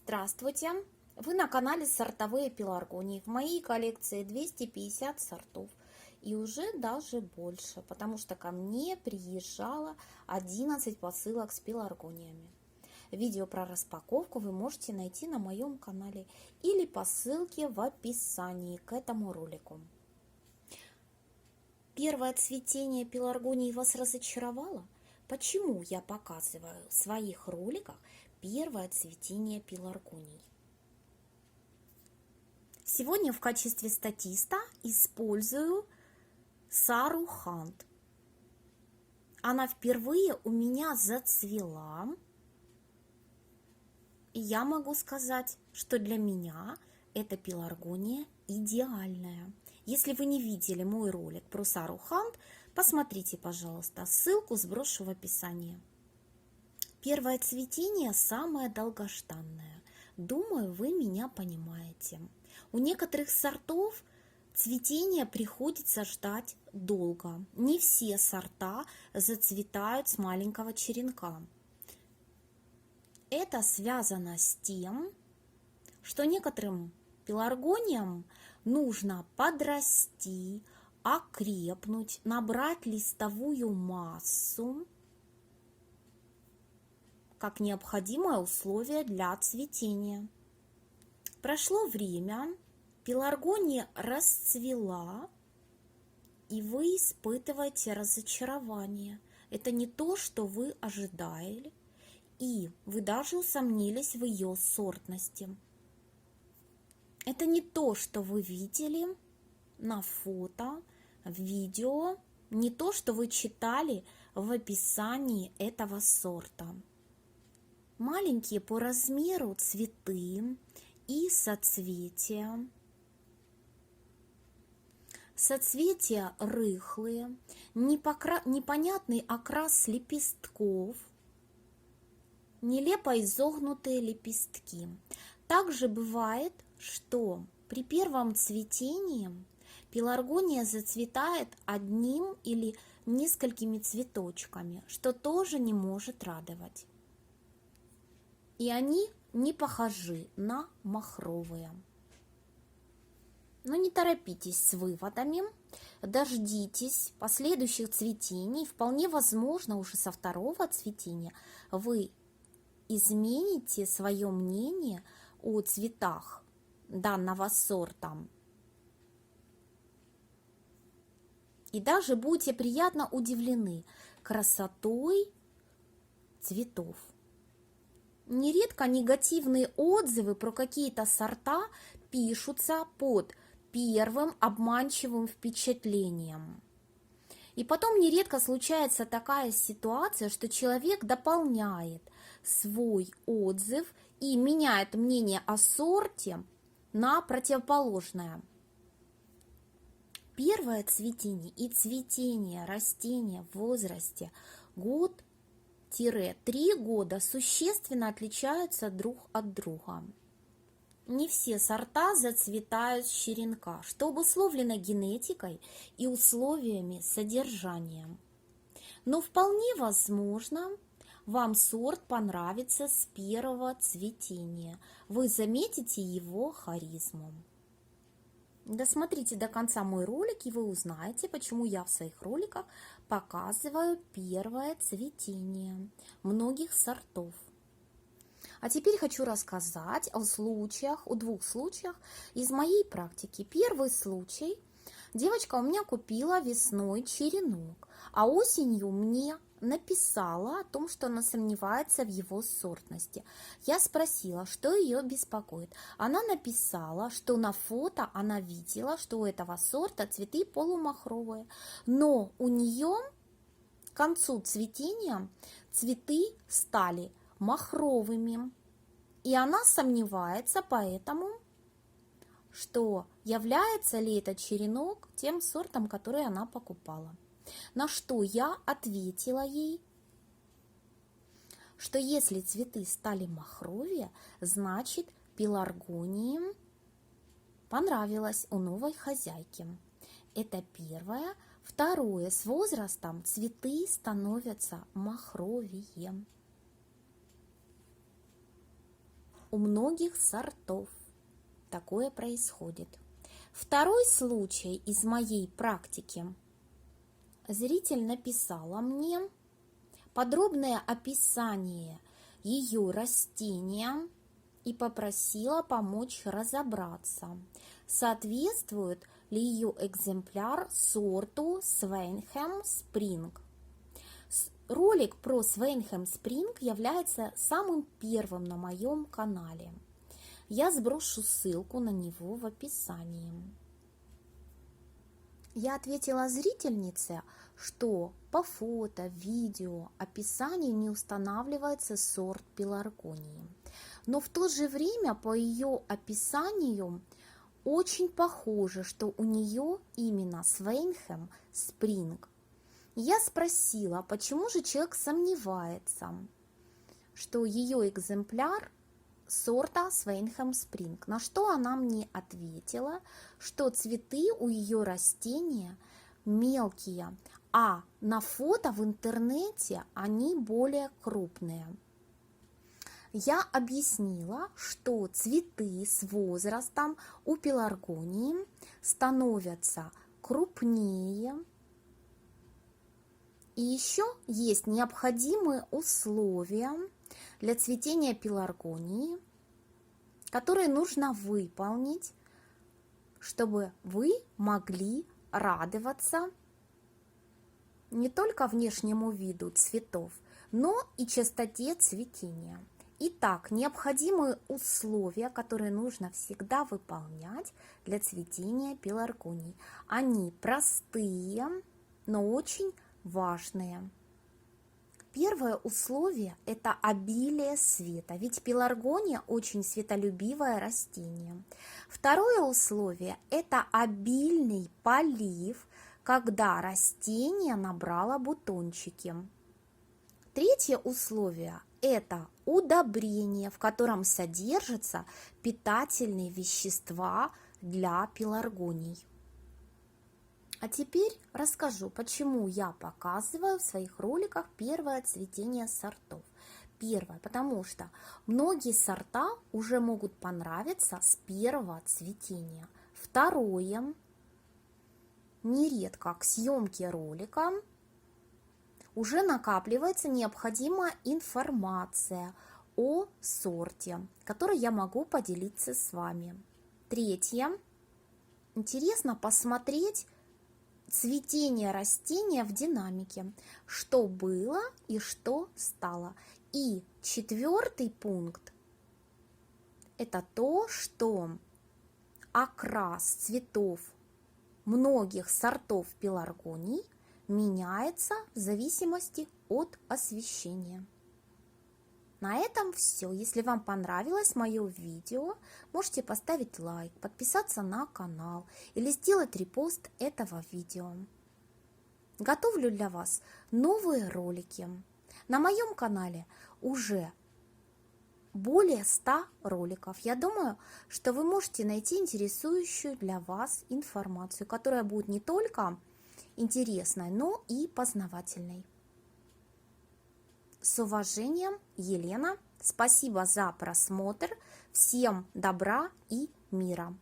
Здравствуйте! Вы на канале Сортовые пеларгонии. В моей коллекции 250 сортов и уже даже больше, потому что ко мне приезжало 11 посылок с пеларгониями. Видео про распаковку вы можете найти на моем канале или по ссылке в описании к этому ролику. Первое цветение пеларгонии вас разочаровало? Почему я показываю в своих роликах первое цветение пеларгоний? Сегодня в качестве статиста использую Сару Хант. Она впервые у меня зацвела. И я могу сказать, что для меня эта пеларгония идеальная. Если вы не видели мой ролик про Сару Хант, посмотрите, пожалуйста, ссылку сброшу в описании. Первое цветение самое долгожданное. Думаю, вы меня понимаете. У некоторых сортов цветение приходится ждать долго. Не все сорта зацветают с маленького черенка. Это связано с тем, что некоторым пеларгониям нужно подрасти, окрепнуть, набрать листовую массу, как необходимое условие для цветения. Прошло время, пеларгония расцвела, и вы испытываете разочарование. Это не то, что вы ожидали, и вы даже усомнились в ее сортности. Это не то, что вы видели на фото, в видео, не то, что вы читали в описании этого сорта. Маленькие по размеру цветы и соцветия. Соцветия рыхлые, непонятный окрас лепестков, нелепо изогнутые лепестки. Также бывает, что при первом цветении пеларгония зацветает одним или несколькими цветочками, что тоже не может радовать. И они не похожи на махровые. Но не торопитесь с выводами, дождитесь последующих цветений. Вполне возможно, уже со второго цветения вы измените свое мнение о цветах данного сорта. И даже будете приятно удивлены красотой цветов. Нередко негативные отзывы про какие-то сорта пишутся под первым обманчивым впечатлением. И потом нередко случается такая ситуация, что человек дополняет свой отзыв и меняет мнение о сорте на противоположное. Первое цветение и цветение растения в возрасте год-3 года существенно отличаются друг от друга. Не все сорта зацветают с черенка, что обусловлено генетикой и условиями содержания. Но вполне возможно, вам сорт понравится с первого цветения. Вы заметите его харизму. Досмотрите до конца мой ролик, и вы узнаете, почему я в своих роликах показываю первое цветение многих сортов. А теперь хочу рассказать о двух случаях из моей практики. Первый случай. Девочка у меня купила весной черенок, а осенью мне написала о том, что она сомневается в его сортности. Я спросила, что ее беспокоит. Она написала, что на фото она видела, что у этого сорта цветы полумахровые, но у нее к концу цветения цветы стали махровыми. И она сомневается поэтому, что является ли этот черенок тем сортом, который она покупала. На что я ответила ей, что если цветы стали махровее, значит пеларгонии понравилось у новой хозяйки. Это первое. Второе. С возрастом цветы становятся махровее. у многих сортов. Такое происходит. Второй случай из моей практики. Зритель написала мне подробное описание ее растения и попросила помочь разобраться, соответствует ли ее экземпляр сорту Свейнхэм Спринг. Ролик про Свейнхэм Спринг является самым первым на моем канале. Я сброшу ссылку на него в описании. Я ответила зрительнице, что по фото, видео, описанию не устанавливается сорт пеларгонии. Но в то же время по ее описанию очень похоже, что у нее именно Свейнхэм Спринг. Я спросила, почему же человек сомневается, что ее экземпляр сорта Свейнхэм Спринг, на что она мне ответила, что цветы у ее растения мелкие, а на фото в интернете они более крупные. Я объяснила, что цветы с возрастом у пеларгонии становятся крупнее, и еще есть необходимые условия для цветения пеларгонии, которые нужно выполнить, чтобы вы могли радоваться не только внешнему виду цветов, но и частоте цветения. Итак, необходимые условия, которые нужно всегда выполнять для цветения пеларгонии. Они простые, но очень важные. Первое условие – это обилие света, ведь пеларгония очень светолюбивое растение. Второе условие – это обильный полив, когда растение набрало бутончики. Третье условие – это удобрение, в котором содержатся питательные вещества для пеларгоний. А теперь расскажу, почему я показываю в своих роликах первое цветение сортов. Первое, потому что многие сорта уже могут понравиться с первого цветения. Второе, нередко к съемке ролика уже накапливается необходимая информация о сорте, которой я могу поделиться с вами. Третье, интересно посмотреть цветение растения в динамике, что было и что стало. И четвертый пункт – это то, что окрас цветов многих сортов пеларгоний меняется в зависимости от освещения. На этом все. Если вам понравилось мое видео, можете поставить лайк, подписаться на канал или сделать репост этого видео. Готовлю для вас новые ролики. На моем канале уже более 100 роликов. Я думаю, что вы можете найти интересующую для вас информацию, которая будет не только интересной, но и познавательной. С уважением, Елена. Спасибо за просмотр. Всем добра и мира.